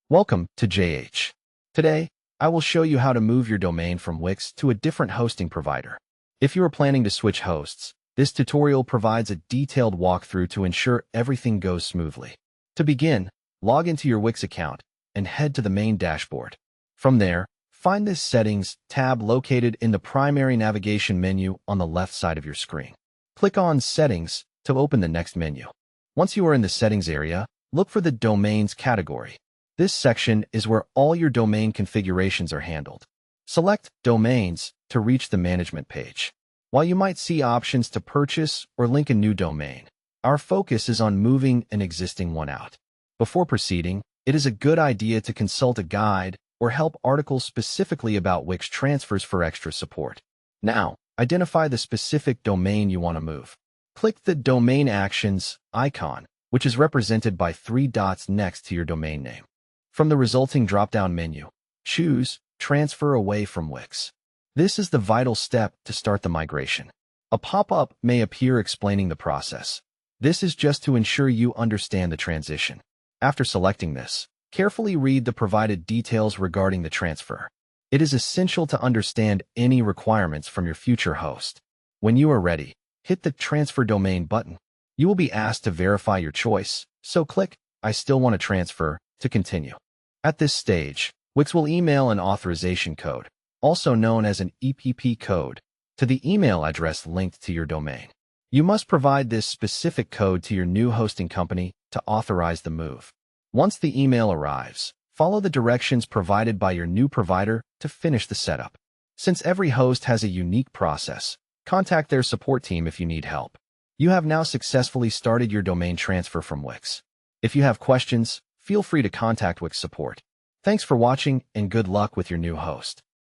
Welcome to JH. Today, I will show you how to move your domain from Wix to a different hosting provider. If you are planning to switch hosts, this tutorial provides a detailed walkthrough to ensure everything goes smoothly. To begin, log into your Wix account and head to the main dashboard. From there, find the Settings tab located in the primary navigation menu on the left side of your screen. Click on Settings to open the next menu. Once you are in the Settings area, look for the Domains category. This section is where all your domain configurations are handled. Select Domains to reach the management page. While you might see options to purchase or link a new domain, our focus is on moving an existing one out. Before proceeding, it is a good idea to consult a guide or help article specifically about Wix transfers for extra support. Now, identify the specific domain you want to move. Click the Domain Actions icon, which is represented by 3 dots next to your domain name. From the resulting drop-down menu, choose Transfer Away from Wix. This is the vital step to start the migration. A pop-up may appear explaining the process. This is just to ensure you understand the transition. After selecting this, carefully read the provided details regarding the transfer. It is essential to understand any requirements from your future host. When you are ready, hit the Transfer Domain button. You will be asked to verify your choice, so click I still want to transfer to continue. At this stage, Wix will email an authorization code, also known as an EPP code, to the email address linked to your domain. You must provide this specific code to your new hosting company to authorize the move. Once the email arrives, follow the directions provided by your new provider to finish the setup. Since every host has a unique process, contact their support team if you need help. You have now successfully started your domain transfer from Wix. If you have questions, feel free to contact Wix support. Thanks for watching and good luck with your new host.